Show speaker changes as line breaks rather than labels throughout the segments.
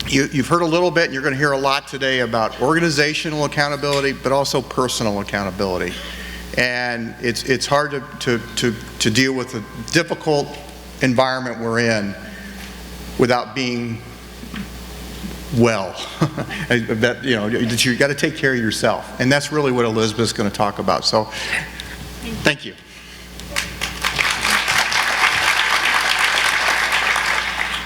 You've heard a little bit, and you're going to hear a lot today about organizational accountability, but also personal accountability. And it's hard to deal with the difficult environment we're in without being well. That you got to take care of yourself, and that's really what Elizabeth's going to talk about. So, thank you.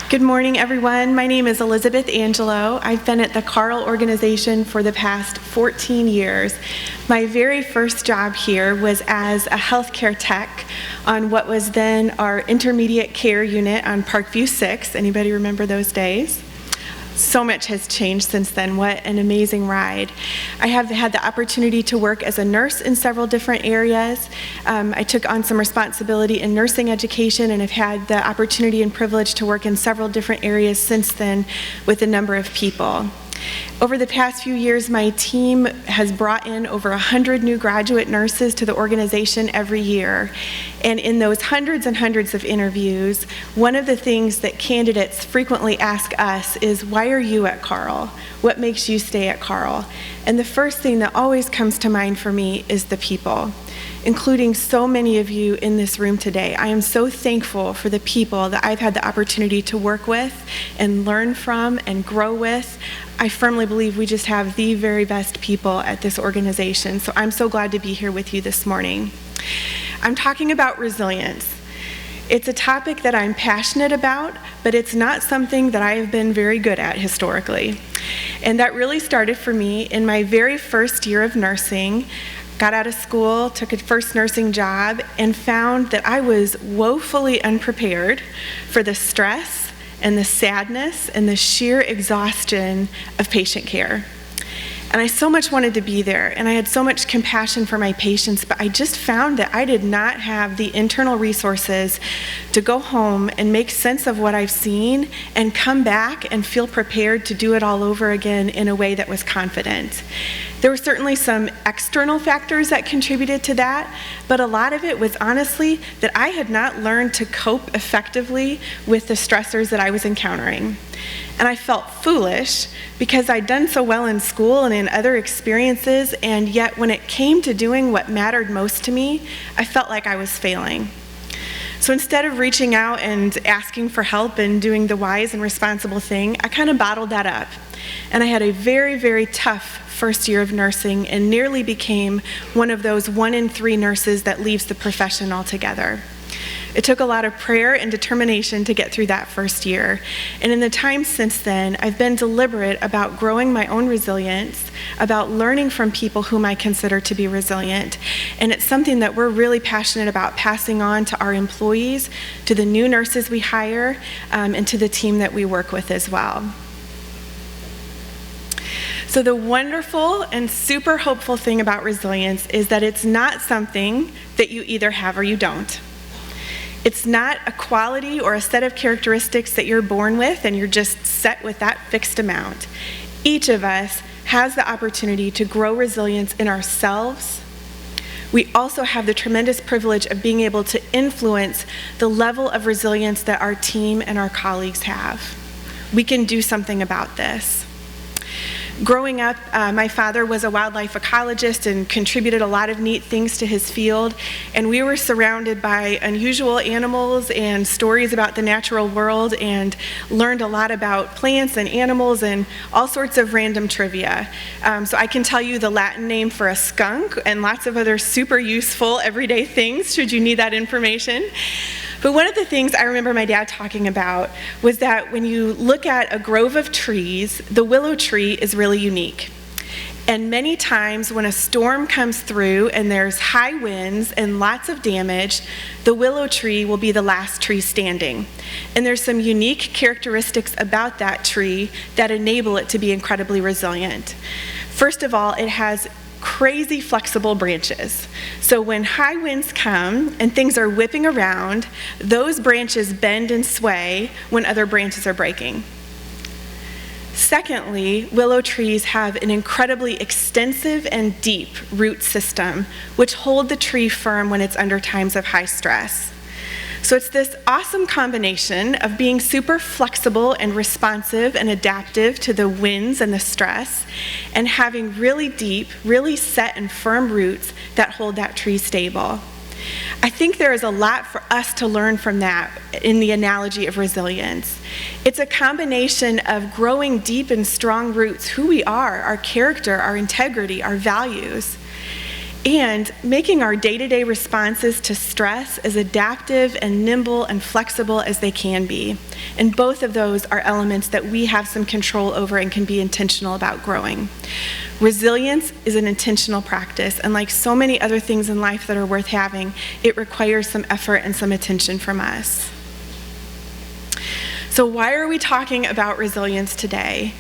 Good morning, everyone. My name is Elizabeth Angelo. I've been at the Carle organization for the past 14 years. My very first job here was as a healthcare tech on what was then our intermediate care unit on Parkview 6. Anybody remember those days? So much has changed since then. What an amazing ride. I have had the opportunity to work as a nurse in several different areas. I took on some responsibility in nursing education and have had the opportunity and privilege to work in several different areas since then with a number of people. Over the past few years, my team has brought in over 100 new graduate nurses to the organization every year. And in those hundreds and hundreds of interviews, one of the things that candidates frequently ask us is, why are you at Carle? What makes you stay at Carle? And the first thing that always comes to mind for me is the people, including so many of you in this room today. I am so thankful for the people that I've had the opportunity to work with and learn from and grow with. I firmly believe we just have the very best people at this organization, so I'm so glad to be here with you this morning. I'm talking about resilience. It's a topic that I'm passionate about, but it's not something that I have been very good at historically. And that really started for me in my very first year of nursing. Got out of school, took a first nursing job, and found that I was woefully unprepared for the stress and the sadness and the sheer exhaustion of patient care. And I so much wanted to be there, and I had so much compassion for my patients, but I just found that I did not have the internal resources to go home and make sense of what I've seen and come back and feel prepared to do it all over again in a way that was confident. There were certainly some external factors that contributed to that, but a lot of it was honestly that I had not learned to cope effectively with the stressors that I was encountering. And I felt foolish because I'd done so well in school and in other experiences, and yet when it came to doing what mattered most to me, I felt like I was failing. So instead of reaching out and asking for help and doing the wise and responsible thing, I kind of bottled that up. And I had a very, very tough first year of nursing and nearly became one of those 1 in 3 nurses that leaves the profession altogether. It took a lot of prayer and determination to get through that first year. And in the time since then, I've been deliberate about growing my own resilience, about learning from people whom I consider to be resilient. And it's something that we're really passionate about passing on to our employees, to the new nurses we hire, and to the team that we work with as well. So the wonderful and super hopeful thing about resilience is that it's not something that you either have or you don't. It's not a quality or a set of characteristics that you're born with and you're just set with that fixed amount. Each of us has the opportunity to grow resilience in ourselves. We also have the tremendous privilege of being able to influence the level of resilience that our team and our colleagues have. We can do something about this. Growing up, my father was a wildlife ecologist and contributed a lot of neat things to his field, and we were surrounded by unusual animals and stories about the natural world and learned a lot about plants and animals and all sorts of random trivia. So I can tell you the Latin name for a skunk and lots of other super useful everyday things should you need that information. But one of the things I remember my dad talking about was that when you look at a grove of trees, the willow tree is really unique. And many times when a storm comes through and there's high winds and lots of damage, the willow tree will be the last tree standing. And there's some unique characteristics about that tree that enable it to be incredibly resilient. First of all, it has crazy flexible branches. So when high winds come and things are whipping around, those branches bend and sway when other branches are breaking. Secondly, willow trees have an incredibly extensive and deep root system, which hold the tree firm when it's under times of high stress. So it's this awesome combination of being super flexible and responsive and adaptive to the winds and the stress, and having really deep, really set and firm roots that hold that tree stable. I think there is a lot for us to learn from that in the analogy of resilience. It's a combination of growing deep and strong roots, who we are, our character, our integrity, our values, and making our day-to-day responses to stress as adaptive and nimble and flexible as they can be. And both of those are elements that we have some control over and can be intentional about growing. Resilience is an intentional practice, and like so many other things in life that are worth having, it requires some effort and some attention from us. So why are we talking about resilience today?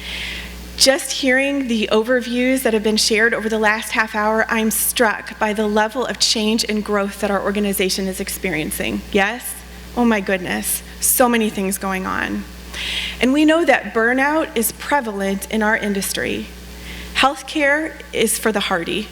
Just hearing the overviews that have been shared over the last half hour, I'm struck by the level of change and growth that our organization is experiencing. Yes? Oh my goodness, so many things going on. And we know that burnout is prevalent in our industry. Healthcare is for the hardy.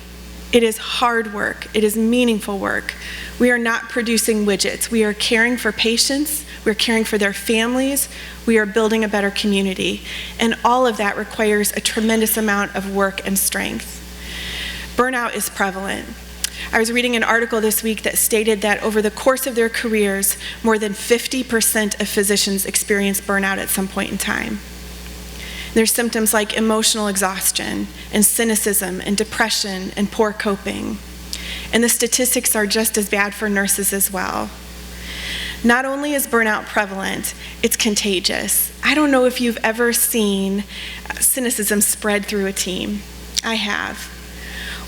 It is hard work. It is meaningful work. We are not producing widgets. We are caring for patients. We're caring for their families. We are building a better community. And all of that requires a tremendous amount of work and strength. Burnout is prevalent. I was reading an article this week that stated that over the course of their careers, more than 50% of physicians experience burnout at some point in time. There's symptoms like emotional exhaustion and cynicism and depression and poor coping. And the statistics are just as bad for nurses as well. Not only is burnout prevalent, it's contagious. I don't know if you've ever seen cynicism spread through a team. I have.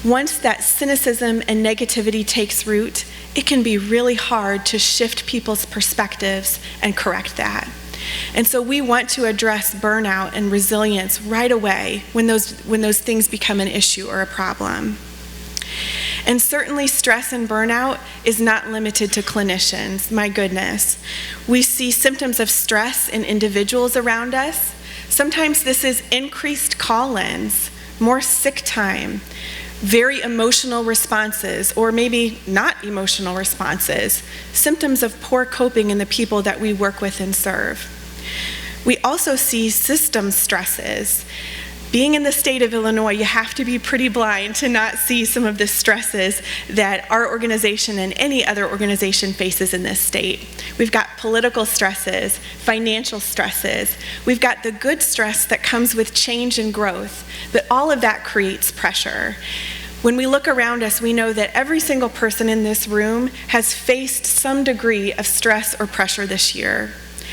Once that cynicism and negativity takes root, it can be really hard to shift people's perspectives and correct that. And so we want to address burnout and resilience right away when those things become an issue or a problem. And certainly stress and burnout is not limited to clinicians, my goodness. We see symptoms of stress in individuals around us. Sometimes this is increased call-ins, more sick time, very emotional responses, or maybe not emotional responses, symptoms of poor coping in the people that we work with and serve. We also see system stresses. Being in the state of Illinois, you have to be pretty blind to not see some of the stresses that our organization and any other organization faces in this state. We've got political stresses, financial stresses. We've got the good stress that comes with change and growth, but all of that creates pressure. When we look around us, we know that every single person in this room has faced some degree of stress or pressure this year,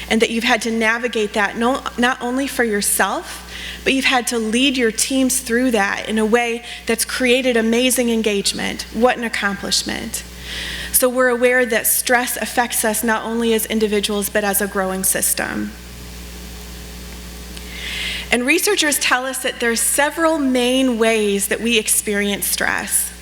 and that you've had to navigate that not only for yourself, but you've had to lead your teams through that in a way that's created amazing engagement. What an accomplishment. So we're aware that stress affects us not only as individuals, but as a growing system. And researchers tell us that there's several main ways that we experience stress.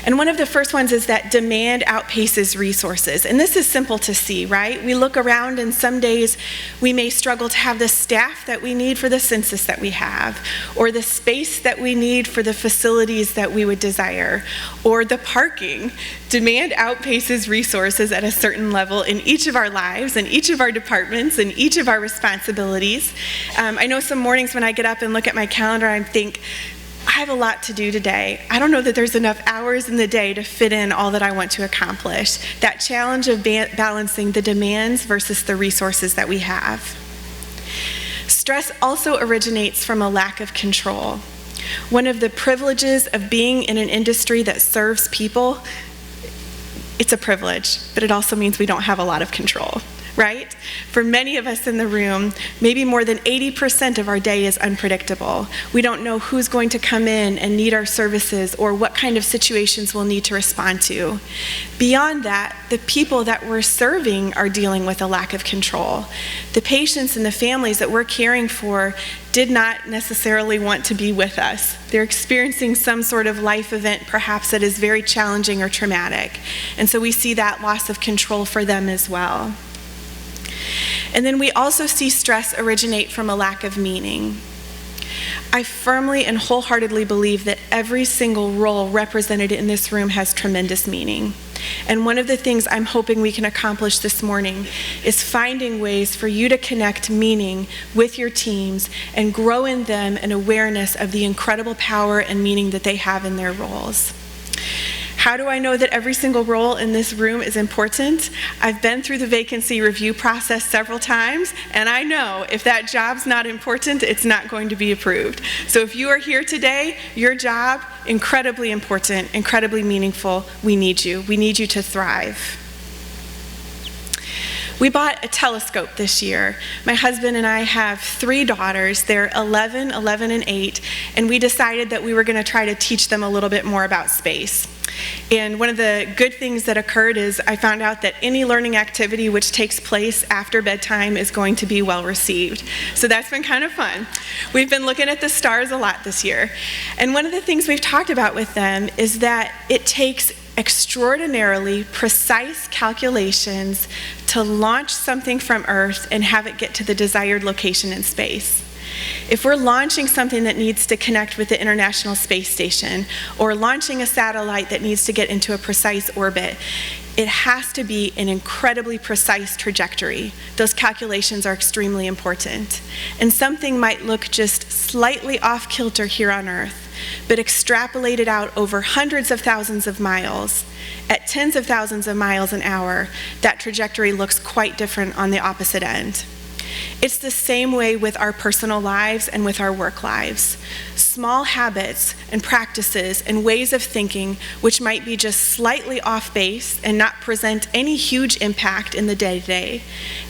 And one of the first ones is that demand outpaces resources. And this is simple to see, right? We look around and some days we may struggle to have the staff that we need for the census that we have, or the space that we need for the facilities that we would desire, or the parking. Demand outpaces resources at a certain level in each of our lives, in each of our departments, in each of our responsibilities. I know some mornings when I get up and look at my calendar, I think, I have a lot to do today. I don't know that there's enough hours in the day to fit in all that I want to accomplish. That challenge of balancing the demands versus the resources that we have. Stress also originates from a lack of control. One of the privileges of being in an industry that serves people, it's a privilege, but it also means we don't have a lot of control. Right? For many of us in the room, maybe more than 80% of our day is unpredictable. We don't know who's going to come in and need our services or what kind of situations we'll need to respond to. Beyond that, the people that we're serving are dealing with a lack of control. The patients and the families that we're caring for did not necessarily want to be with us. They're experiencing some sort of life event perhaps that is very challenging or traumatic. And so we see that loss of control for them as well. And then we also see stress originate from a lack of meaning. I firmly and wholeheartedly believe that every single role represented in this room has tremendous meaning. And one of the things I'm hoping we can accomplish this morning is finding ways for you to connect meaning with your teams and grow in them an awareness of the incredible power and meaning that they have in their roles. How do I know that every single role in this room is important? I've been through the vacancy review process several times, and I know if that job's not important, it's not going to be approved. So if you are here today, your job, incredibly important, incredibly meaningful. We need you. We need you to thrive. We bought a telescope this year. My husband and I have 3 daughters. They're 11, 11, and 8, and we decided that we were going to try to teach them a little bit more about space. And one of the good things that occurred is I found out that any learning activity which takes place after bedtime is going to be well received. So that's been kind of fun. We've been looking at the stars a lot this year. And one of the things we've talked about with them is that it takes extraordinarily precise calculations to launch something from Earth and have it get to the desired location in space. If we're launching something that needs to connect with the International Space Station or launching a satellite that needs to get into a precise orbit, it has to be an incredibly precise trajectory. Those calculations are extremely important. And something might look just slightly off kilter here on Earth, but extrapolated out over hundreds of thousands of miles, at tens of thousands of miles an hour, that trajectory looks quite different on the opposite end. It's the same way with our personal lives and with our work lives. Small habits and practices and ways of thinking which might be just slightly off base and not present any huge impact in the day-to-day,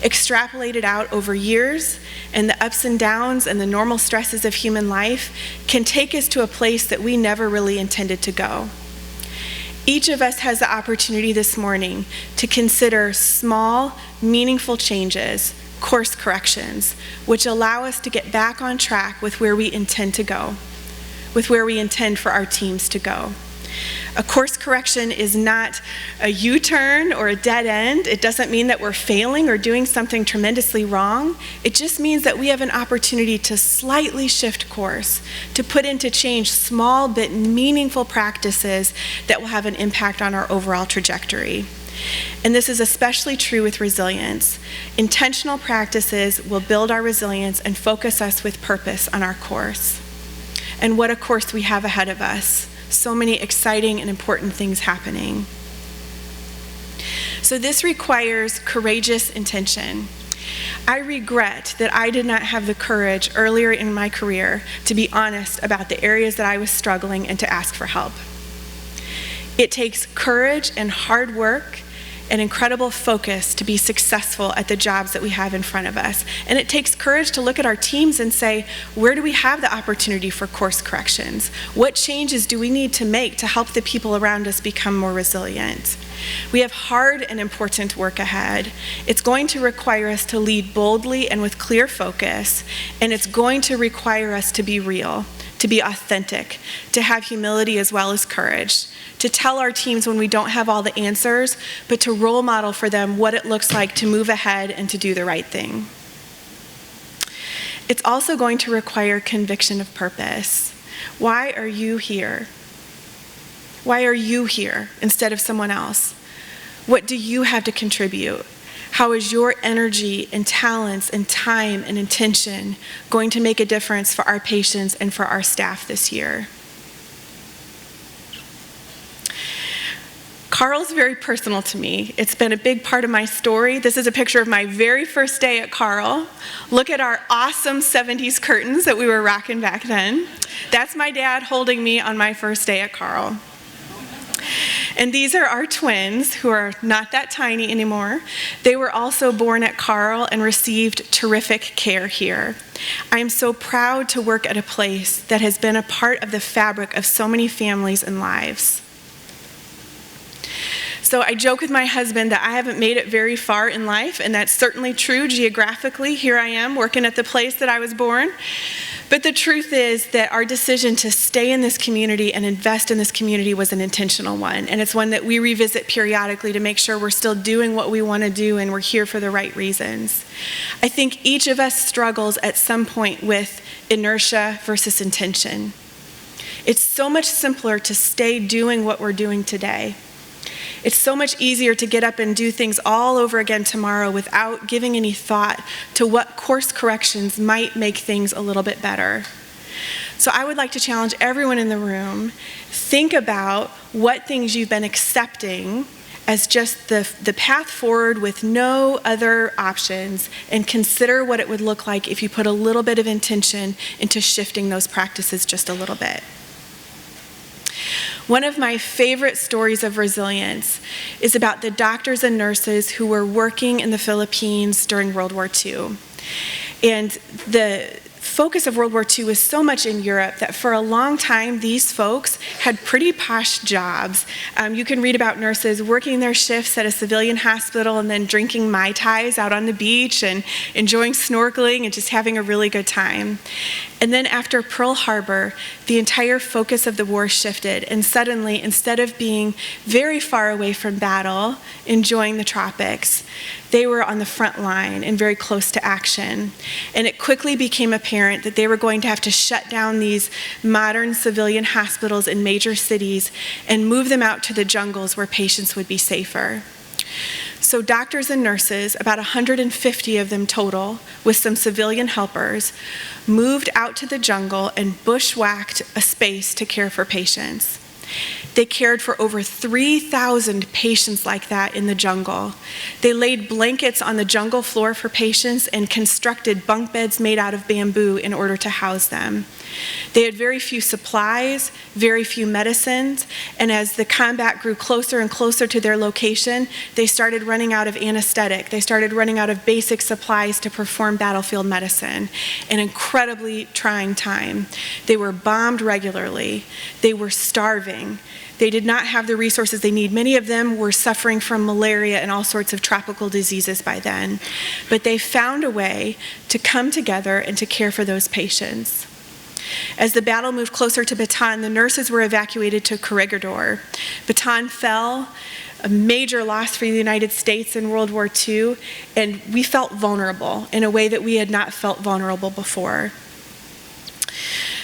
extrapolated out over years, and the ups and downs and the normal stresses of human life can take us to a place that we never really intended to go. Each of us has the opportunity this morning to consider small, meaningful changes, course corrections, which allow us to get back on track with where we intend to go, with where we intend for our teams to go. A course correction is not a U-turn or a dead end. It doesn't mean that we're failing or doing something tremendously wrong. It just means that we have an opportunity to slightly shift course, to put into change small but meaningful practices that will have an impact on our overall trajectory. And this is especially true with resilience. Intentional practices will build our resilience and focus us with purpose on our course. And what a course we have ahead of us. So many exciting and important things happening. So this requires courageous intention. I regret that I did not have the courage earlier in my career to be honest about the areas that I was struggling and to ask for help. It takes courage and hard work and incredible focus to be successful at the jobs that we have in front of us. And it takes courage to look at our teams and say, where do we have the opportunity for course corrections? What changes do we need to make to help the people around us become more resilient? We have hard and important work ahead. It's going to require us to lead boldly and with clear focus, and it's going to require us to be real, to be authentic, to have humility as well as courage, to tell our teams when we don't have all the answers, but to role model for them what it looks like to move ahead and to do the right thing. It's also going to require conviction of purpose. Why are you here? Why are you here instead of someone else? What do you have to contribute? How is your energy and talents and time and intention going to make a difference for our patients and for our staff this year? Carle's very personal to me. It's been a big part of my story. This is a picture of my very first day at Carle. Look at our awesome 70s curtains that we were rocking back then. That's my dad holding me on my first day at Carle. And these are our twins, who are not that tiny anymore. They were also born at Carle and received terrific care here. I am so proud to work at a place that has been a part of the fabric of so many families and lives. So I joke with my husband that I haven't made it very far in life, and that's certainly true geographically. Here I am working at the place that I was born. But the truth is that our decision to stay in this community and invest in this community was an intentional one, and it's one that we revisit periodically to make sure we're still doing what we want to do and we're here for the right reasons. I think each of us struggles at some point with inertia versus intention. It's so much simpler to stay doing what we're doing today. It's so much easier to get up and do things all over again tomorrow without giving any thought to what course corrections might make things a little bit better. So I would like to challenge everyone in the room, think about what things you've been accepting as just the path forward with no other options, and consider what it would look like if you put a little bit of intention into shifting those practices just a little bit. One of my favorite stories of resilience is about the doctors and nurses who were working in the Philippines during World War II. And the focus of World War II was so much in Europe that for a long time these folks had pretty posh jobs. You can read about nurses working their shifts at a civilian hospital and then drinking Mai Tais out on the beach and enjoying snorkeling and just having a really good time. And then after Pearl Harbor, the entire focus of the war shifted, and suddenly, instead of being very far away from battle, enjoying the tropics, they were on the front line and very close to action. And it quickly became apparent that they were going to have to shut down these modern civilian hospitals in major cities and move them out to the jungles where patients would be safer. So doctors and nurses, about 150 of them total, with some civilian helpers, moved out to the jungle and bushwhacked a space to care for patients. They cared for over 3,000 patients like that in the jungle. They laid blankets on the jungle floor for patients and constructed bunk beds made out of bamboo in order to house them. They had very few supplies, very few medicines, and as the combat grew closer and closer to their location, they started running out of anesthetic. They started running out of basic supplies to perform battlefield medicine. An incredibly trying time. They were bombed regularly. They were starving. They did not have the resources they need. Many of them were suffering from malaria and all sorts of tropical diseases by then. But they found a way to come together and to care for those patients. As the battle moved closer to Bataan, the nurses were evacuated to Corregidor. Bataan fell, a major loss for the United States in World War II, and we felt vulnerable in a way that we had not felt vulnerable before.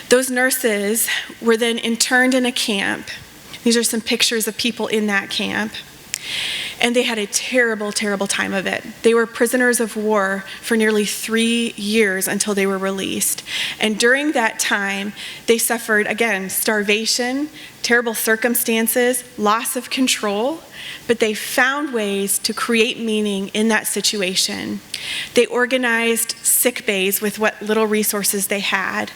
Those nurses were then interned in a camp. These are some pictures of people in that camp. And they had a terrible, terrible time of it. They were prisoners of war for nearly 3 years until they were released. And during that time, they suffered, again, starvation, terrible circumstances, loss of control, but they found ways to create meaning in that situation. They organized sick bays with what little resources they had.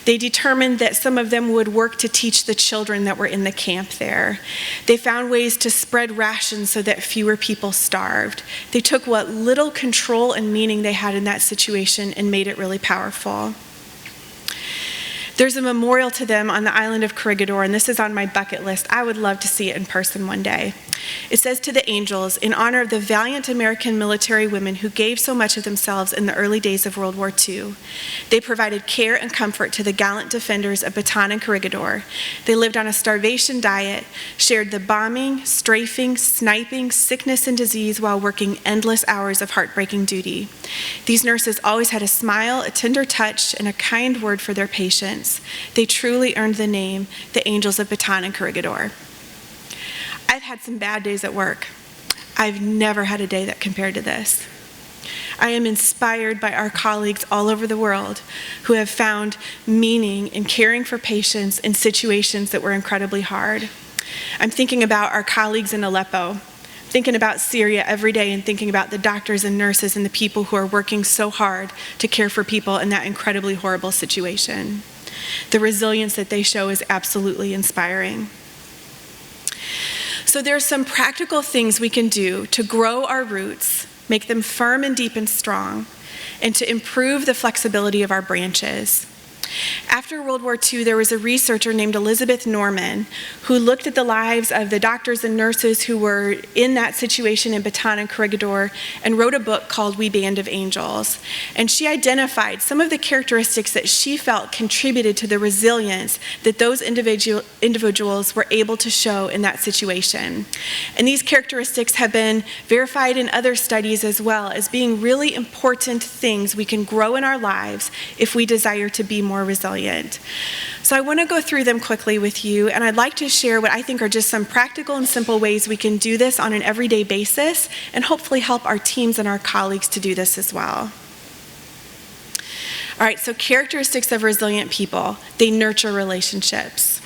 They determined that some of them would work to teach the children that were in the camp there. They found ways to spread rations so that fewer people starved. They took what little control and meaning they had in that situation and made it really powerful. There's a memorial to them on the island of Corregidor, and this is on my bucket list. I would love to see it in person one day. It says, "To the Angels, in honor of the valiant American military women who gave so much of themselves in the early days of World War II. They provided care and comfort to the gallant defenders of Bataan and Corregidor. They lived on a starvation diet, shared the bombing, strafing, sniping, sickness, and disease while working endless hours of heartbreaking duty. These nurses always had a smile, a tender touch, and a kind word for their patients. They truly earned the name, the Angels of Bataan and Corregidor." I've had some bad days at work. I've never had a day that compared to this. I am inspired by our colleagues all over the world who have found meaning in caring for patients in situations that were incredibly hard. I'm thinking about our colleagues in Aleppo, thinking about Syria every day, and thinking about the doctors and nurses and the people who are working so hard to care for people in that incredibly horrible situation. The resilience that they show is absolutely inspiring. So there are some practical things we can do to grow our roots, make them firm and deep and strong, and to improve the flexibility of our branches. After World War II, there was a researcher named Elizabeth Norman who looked at the lives of the doctors and nurses who were in that situation in Bataan and Corregidor and wrote a book called We Band of Angels. And she identified some of the characteristics that she felt contributed to the resilience that those individuals were able to show in that situation. And these characteristics have been verified in other studies as well as being really important things we can grow in our lives if we desire to be more more resilient. So I want to go through them quickly with you, and I'd like to share what I think are just some practical and simple ways we can do this on an everyday basis and hopefully help our teams and our colleagues to do this as well. All right, so characteristics of resilient people. They nurture relationships.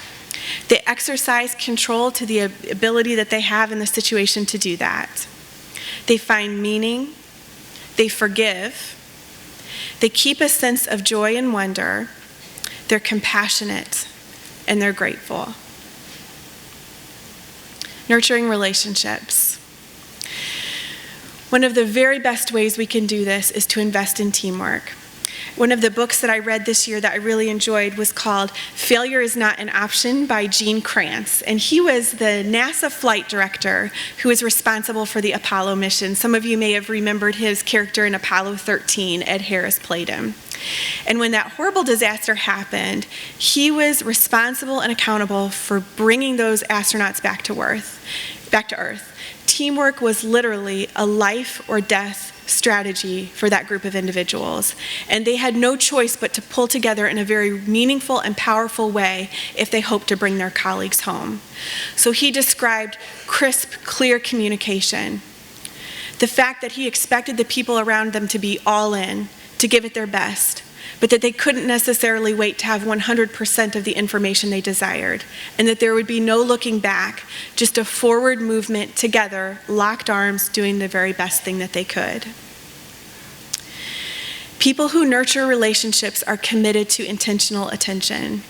They exercise control to the ability that they have in the situation to do that. They find meaning. They forgive. They keep a sense of joy and wonder. They're compassionate, and they're grateful. Nurturing relationships. One of the very best ways we can do this is to invest in teamwork. One of the books that I read this year that I really enjoyed was called Failure is Not an Option by Gene Kranz. And he was the NASA flight director who was responsible for the Apollo mission. Some of you may have remembered his character in Apollo 13. Ed Harris played him. And when that horrible disaster happened, he was responsible and accountable for bringing those astronauts back to Earth. Teamwork was literally a life or death strategy for that group of individuals. And they had no choice but to pull together in a very meaningful and powerful way if they hoped to bring their colleagues home. So he described crisp, clear communication. The fact that he expected the people around them to be all in, to give it their best, but that they couldn't necessarily wait to have 100% of the information they desired, and that there would be no looking back, just a forward movement together, locked arms, doing the very best thing that they could. People who nurture relationships are committed to intentional attention.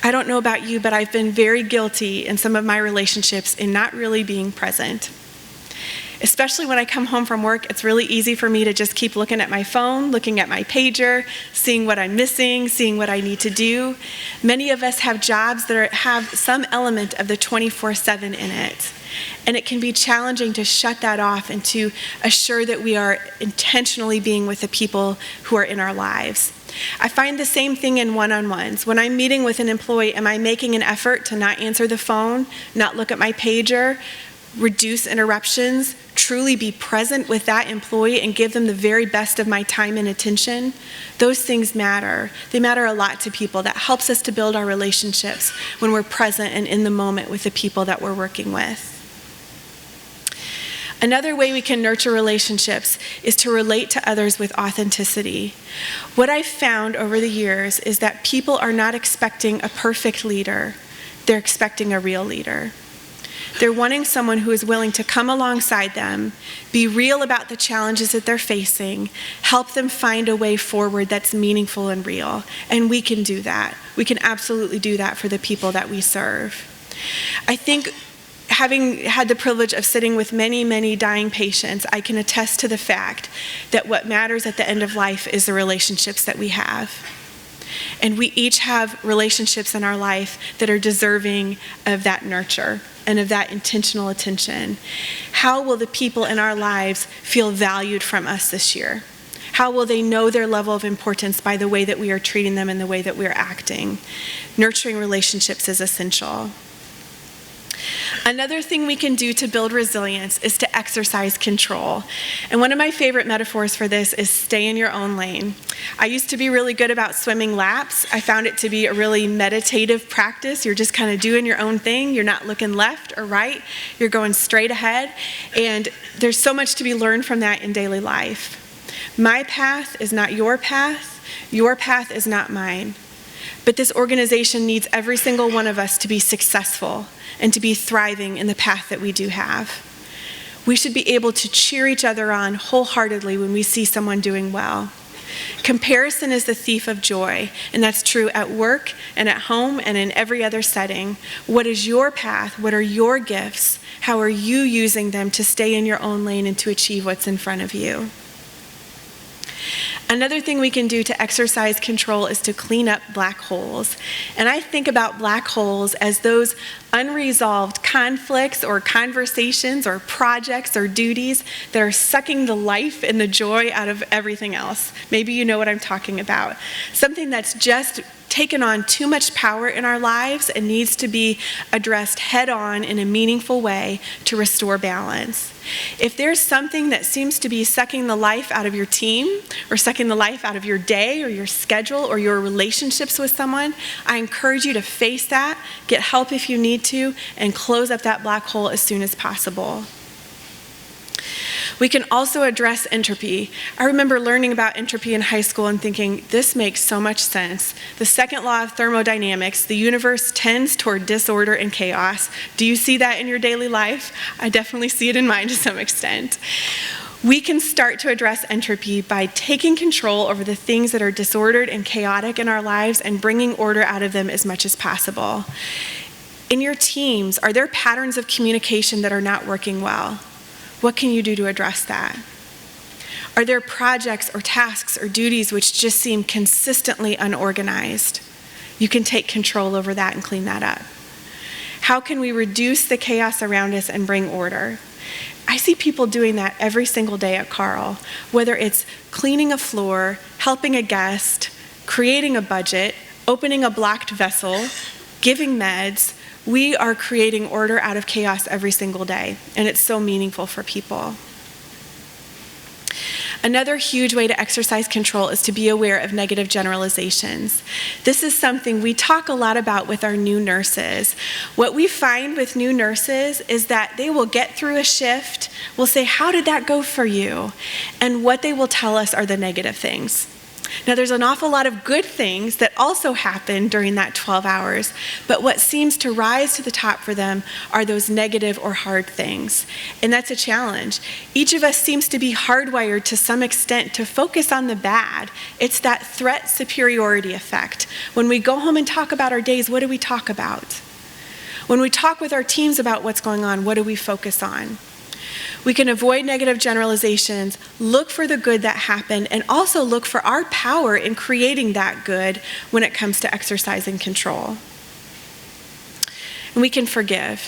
I don't know about you, but I've been very guilty in some of my relationships in not really being present. Especially when I come home from work, it's really easy for me to just keep looking at my phone, looking at my pager, seeing what I'm missing, seeing what I need to do. Many of us have jobs that have some element of the 24/7 in it. And it can be challenging to shut that off and to assure that we are intentionally being with the people who are in our lives. I find the same thing in one-on-ones. When I'm meeting with an employee, am I making an effort to not answer the phone, not look at my pager, reduce interruptions, truly be present with that employee and give them the very best of my time and attention? Those things matter. They matter a lot to people. That helps us to build our relationships when we're present and in the moment with the people that we're working with. Another way we can nurture relationships is to relate to others with authenticity. What I've found over the years is that people are not expecting a perfect leader. They're expecting a real leader. They're wanting someone who is willing to come alongside them, be real about the challenges that they're facing, help them find a way forward that's meaningful and real. And we can do that. We can absolutely do that for the people that we serve. I think having had the privilege of sitting with many, many dying patients, I can attest to the fact that what matters at the end of life is the relationships that we have. And we each have relationships in our life that are deserving of that nurture and of that intentional attention. How will the people in our lives feel valued from us this year? How will they know their level of importance by the way that we are treating them and the way that we are acting? Nurturing relationships is essential. Another thing we can do to build resilience is to exercise control. And one of my favorite metaphors for this is stay in your own lane. I used to be really good about swimming laps. I found it to be a really meditative practice. You're just kind of doing your own thing. You're not looking left or right. You're going straight ahead. And there's so much to be learned from that in daily life. My path is not your path. Your path is not mine. But this organization needs every single one of us to be successful and to be thriving in the path that we do have. We should be able to cheer each other on wholeheartedly when we see someone doing well. Comparison is the thief of joy, and that's true at work and at home and in every other setting. What is your path? What are your gifts? How are you using them to stay in your own lane and to achieve what's in front of you? Another thing we can do to exercise control is to clean up black holes. And I think about black holes as those unresolved conflicts or conversations or projects or duties that are sucking the life and the joy out of everything else. Maybe you know what I'm talking about. Something that's just taken on too much power in our lives and needs to be addressed head on in a meaningful way to restore balance. If there's something that seems to be sucking the life out of your team or sucking the life out of your day or your schedule or your relationships with someone, I encourage you to face that, get help if you need to, and close up that black hole as soon as possible. We can also address entropy. I remember learning about entropy in high school and thinking, this makes so much sense. The second law of thermodynamics, the universe tends toward disorder and chaos. Do you see that in your daily life? I definitely see it in mine to some extent. We can start to address entropy by taking control over the things that are disordered and chaotic in our lives and bringing order out of them as much as possible. In your teams, are there patterns of communication that are not working well? What can you do to address that? Are there projects or tasks or duties which just seem consistently unorganized? You can take control over that and clean that up. How can we reduce the chaos around us and bring order? I see people doing that every single day at Carle, whether it's cleaning a floor, helping a guest, creating a budget, opening a blocked vessel, giving meds. We are creating order out of chaos every single day, and it's so meaningful for people. Another huge way to exercise control is to be aware of negative generalizations. This is something we talk a lot about with our new nurses. What we find with new nurses is that they will get through a shift, we'll say, how did that go for you? And what they will tell us are the negative things. Now, there's an awful lot of good things that also happen during that 12 hours, but what seems to rise to the top for them are those negative or hard things. And that's a challenge. Each of us seems to be hardwired to some extent to focus on the bad. It's that threat superiority effect. When we go home and talk about our days, what do we talk about? When we talk with our teams about what's going on, what do we focus on? We can avoid negative generalizations, look for the good that happened, and also look for our power in creating that good when it comes to exercising control. And we can forgive.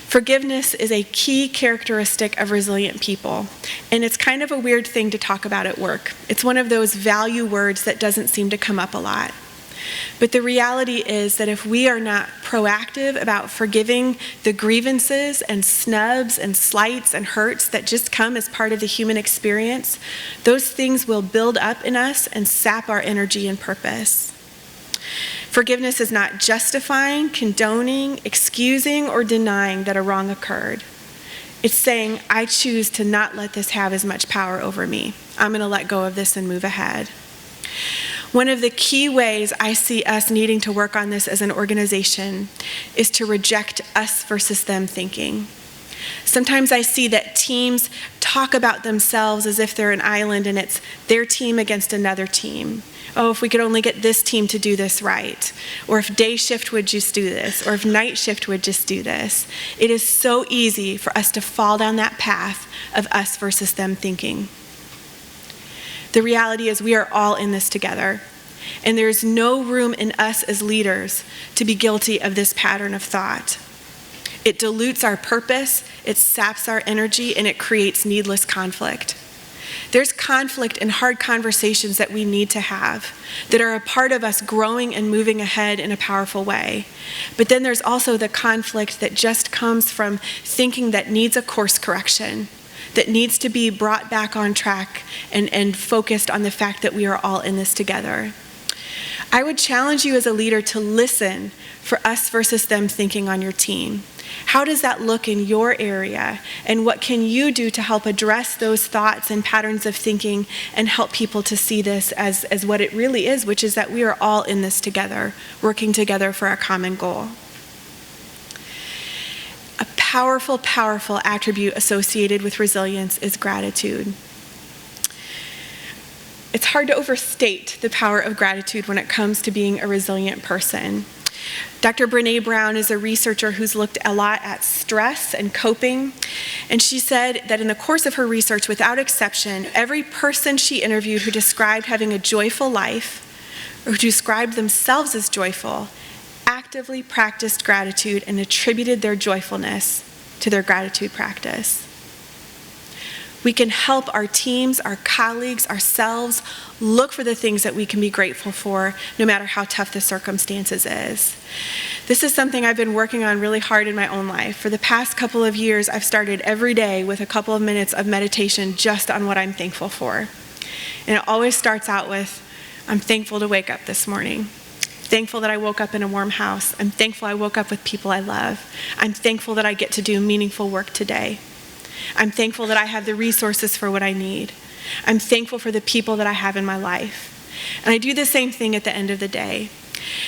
Forgiveness is a key characteristic of resilient people, and it's kind of a weird thing to talk about at work. It's one of those value words that doesn't seem to come up a lot. But the reality is that if we are not proactive about forgiving the grievances and snubs and slights and hurts that just come as part of the human experience, those things will build up in us and sap our energy and purpose. Forgiveness is not justifying, condoning, excusing, or denying that a wrong occurred. It's saying, I choose to not let this have as much power over me. I'm going to let go of this and move ahead. One of the key ways I see us needing to work on this as an organization is to reject us versus them thinking. Sometimes I see that teams talk about themselves as if they're an island and it's their team against another team. Oh, if we could only get this team to do this right. Or if day shift would just do this. Or if night shift would just do this. It is so easy for us to fall down that path of us versus them thinking. The reality is we are all in this together, and there is no room in us as leaders to be guilty of this pattern of thought. It dilutes our purpose, it saps our energy, and it creates needless conflict. There's conflict and hard conversations that we need to have that are a part of us growing and moving ahead in a powerful way. But then there's also the conflict that just comes from thinking that needs a course correction, that needs to be brought back on track and focused on the fact that we are all in this together. I would challenge you as a leader to listen for us versus them thinking on your team. How does that look in your area? And what can you do to help address those thoughts and patterns of thinking and help people to see this as what it really is, which is that we are all in this together, working together for a common goal. A powerful, powerful attribute associated with resilience is gratitude. It's hard to overstate the power of gratitude when it comes to being a resilient person. Dr. Brené Brown is a researcher who's looked a lot at stress and coping, and she said that in the course of her research, without exception, every person she interviewed who described having a joyful life or who described themselves as joyful actively practiced gratitude and attributed their joyfulness to their gratitude practice. We can help our teams, our colleagues, ourselves look for the things that we can be grateful for, no matter how tough the circumstances is. This is something I've been working on really hard in my own life. For the past couple of years, I've started every day with a couple of minutes of meditation just on what I'm thankful for. And it always starts out with, I'm thankful to wake up this morning. Thankful that I woke up in a warm house. I'm thankful I woke up with people I love. I'm thankful that I get to do meaningful work today. I'm thankful that I have the resources for what I need. I'm thankful for the people that I have in my life. And I do the same thing at the end of the day.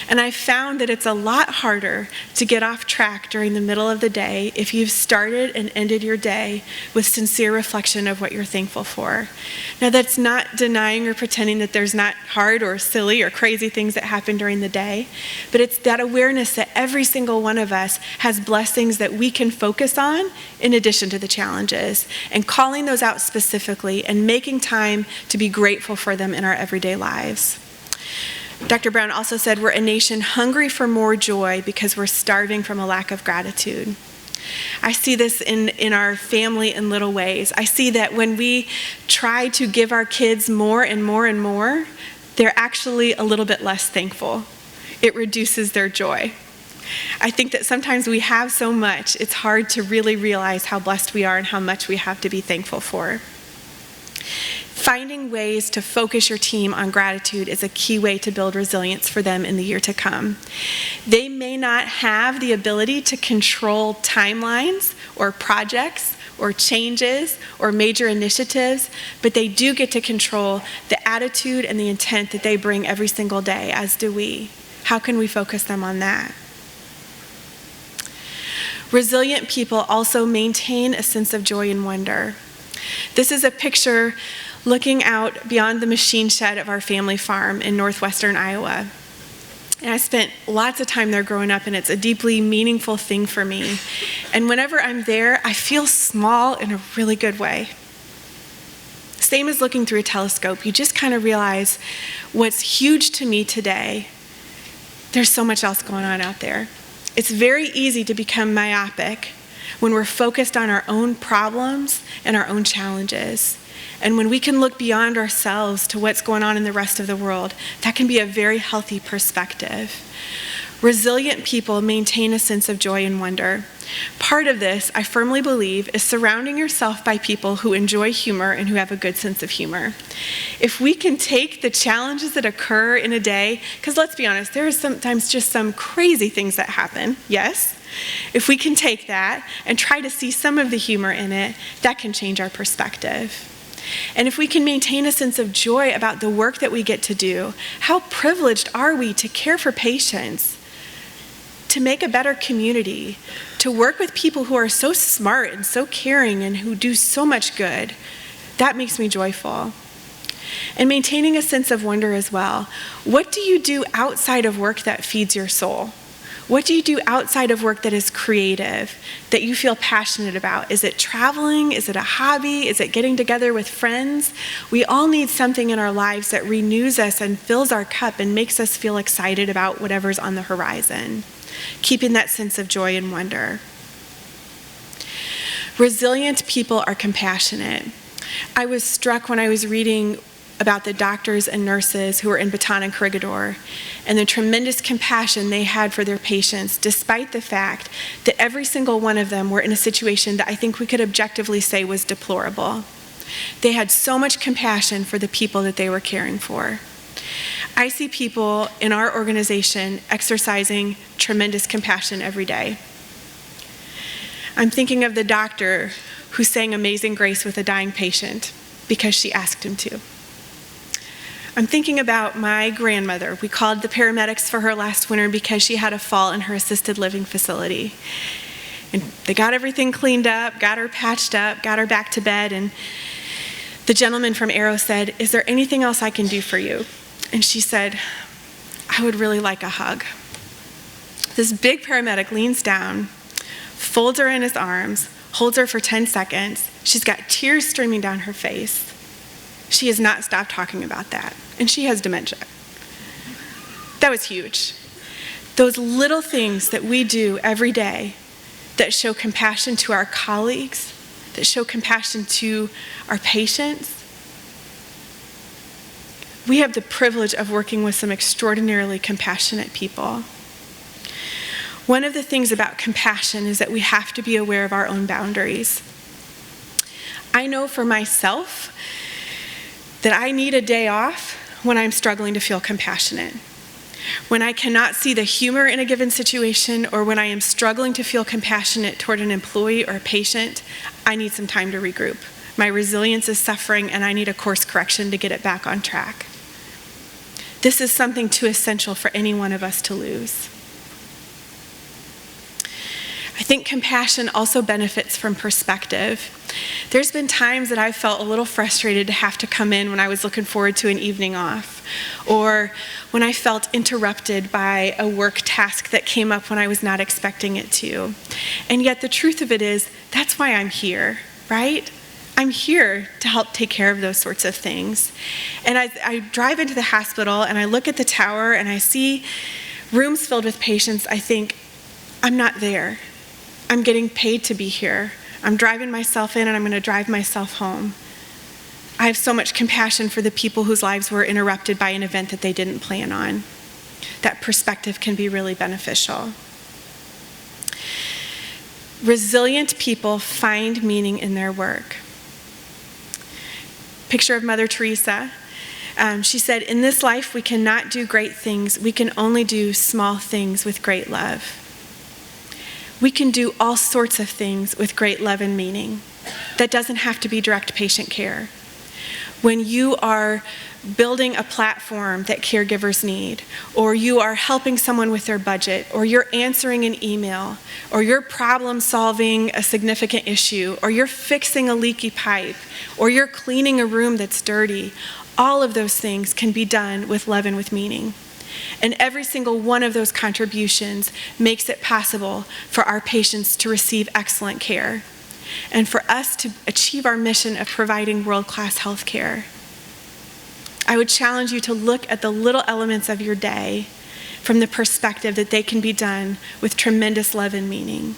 And I found that it's a lot harder to get off track during the middle of the day if you've started and ended your day with sincere reflection of what you're thankful for. Now, that's not denying or pretending that there's not hard or silly or crazy things that happen during the day, but it's that awareness that every single one of us has blessings that we can focus on in addition to the challenges, and calling those out specifically and making time to be grateful for them in our everyday lives. Dr. Brown also said we're a nation hungry for more joy because we're starving from a lack of gratitude. I see this in our family in little ways. I see that when we try to give our kids more and more and more, they're actually a little bit less thankful. It reduces their joy. I think that sometimes we have so much, it's hard to really realize how blessed we are and how much we have to be thankful for. Finding ways to focus your team on gratitude is a key way to build resilience for them in the year to come. They may not have the ability to control timelines or projects or changes or major initiatives, but they do get to control the attitude and the intent that they bring every single day, as do we. How can we focus them on that? Resilient people also maintain a sense of joy and wonder. This is a picture looking out beyond the machine shed of our family farm in northwestern Iowa. And I spent lots of time there growing up, and it's a deeply meaningful thing for me. And whenever I'm there, I feel small in a really good way. Same as looking through a telescope. You just kind of realize what's huge to me today. There's so much else going on out there. It's very easy to become myopic when we're focused on our own problems and our own challenges. And when we can look beyond ourselves to what's going on in the rest of the world, that can be a very healthy perspective. Resilient people maintain a sense of joy and wonder. Part of this, I firmly believe, is surrounding yourself by people who enjoy humor and who have a good sense of humor. If we can take the challenges that occur in a day, because let's be honest, there are sometimes just some crazy things that happen, yes? If we can take that and try to see some of the humor in it, that can change our perspective. And if we can maintain a sense of joy about the work that we get to do, how privileged are we to care for patients, to make a better community, to work with people who are so smart and so caring and who do so much good. That makes me joyful. And maintaining a sense of wonder as well. What do you do outside of work that feeds your soul? What do you do outside of work that is creative, that you feel passionate about? Is it traveling? Is it a hobby? Is it getting together with friends? We all need something in our lives that renews us and fills our cup and makes us feel excited about whatever's on the horizon. Keeping that sense of joy and wonder. Resilient people are compassionate. I was struck when I was reading about the doctors and nurses who were in Baton and Corregidor and the tremendous compassion they had for their patients, despite the fact that every single one of them were in a situation that I think we could objectively say was deplorable. They had so much compassion for the people that they were caring for. I see people in our organization exercising tremendous compassion every day. I'm thinking of the doctor who sang Amazing Grace with a dying patient because she asked him to. I'm thinking about my grandmother. We called the paramedics for her last winter because she had a fall in her assisted living facility. And they got everything cleaned up, got her patched up, got her back to bed, and the gentleman from Arrow said, "Is there anything else I can do for you?" And she said, "I would really like a hug." This big paramedic leans down, folds her in his arms, holds her for 10 seconds. She's got tears streaming down her face. She has not stopped talking about that, and she has dementia. That was huge. Those little things that we do every day that show compassion to our colleagues, that show compassion to our patients. We have the privilege of working with some extraordinarily compassionate people. One of the things about compassion is that we have to be aware of our own boundaries. I know for myself that I need a day off when I'm struggling to feel compassionate. When I cannot see the humor in a given situation, or when I am struggling to feel compassionate toward an employee or a patient, I need some time to regroup. My resilience is suffering, and I need a course correction to get it back on track. This is something too essential for any one of us to lose. I think compassion also benefits from perspective. There's been times that I've felt a little frustrated to have to come in when I was looking forward to an evening off, or when I felt interrupted by a work task that came up when I was not expecting it to. And yet the truth of it is, that's why I'm here, right? I'm here to help take care of those sorts of things. And I drive into the hospital and I look at the tower and I see rooms filled with patients. I think, I'm not there. I'm getting paid to be here. I'm driving myself in and I'm going to drive myself home. I have so much compassion for the people whose lives were interrupted by an event that they didn't plan on. That perspective can be really beneficial. Resilient people find meaning in their work. Picture of Mother Teresa. She said, "In this life we cannot do great things. We can only do small things with great love." We can do all sorts of things with great love and meaning. That doesn't have to be direct patient care. When you are building a platform that caregivers need, or you are helping someone with their budget, or you're answering an email, or you're problem solving a significant issue, or you're fixing a leaky pipe, or you're cleaning a room that's dirty, all of those things can be done with love and with meaning. And every single one of those contributions makes it possible for our patients to receive excellent care and for us to achieve our mission of providing world-class health care. I would challenge you to look at the little elements of your day from the perspective that they can be done with tremendous love and meaning.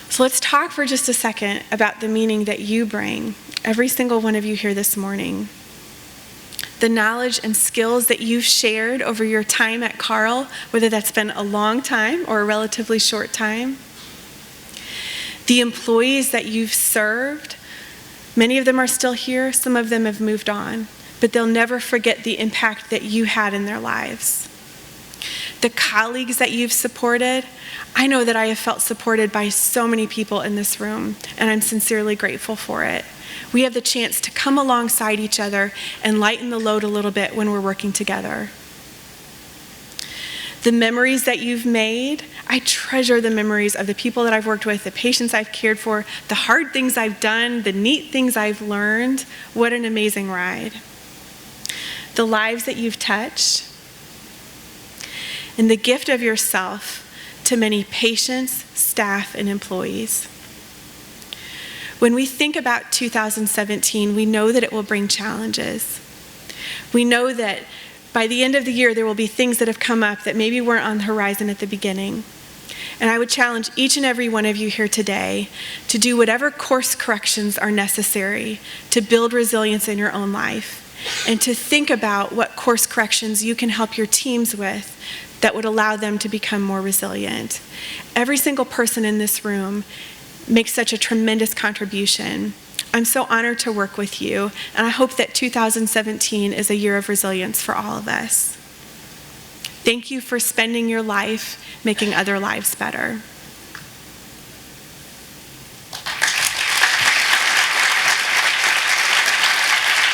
So let's talk for just a second about the meaning that you bring, every single one of you here this morning. The knowledge and skills that you've shared over your time at Carle, whether that's been a long time or a relatively short time. The employees that you've served, many of them are still here, some of them have moved on, but they'll never forget the impact that you had in their lives. The colleagues that you've supported, I know that I have felt supported by so many people in this room, and I'm sincerely grateful for it. We have the chance to come alongside each other and lighten the load a little bit when we're working together. The memories that you've made, I treasure the memories of the people that I've worked with, the patients I've cared for, the hard things I've done, the neat things I've learned. What an amazing ride. The lives that you've touched, and the gift of yourself to many patients, staff, and employees. When we think about 2017, we know that it will bring challenges. We know that by the end of the year, there will be things that have come up that maybe weren't on the horizon at the beginning. And I would challenge each and every one of you here today to do whatever course corrections are necessary to build resilience in your own life, and to think about what course corrections you can help your teams with that would allow them to become more resilient. Every single person in this room makes such a tremendous contribution. I'm so honored to work with you, and I hope that 2017 is a year of resilience for all of us. Thank you for spending your life making other lives better.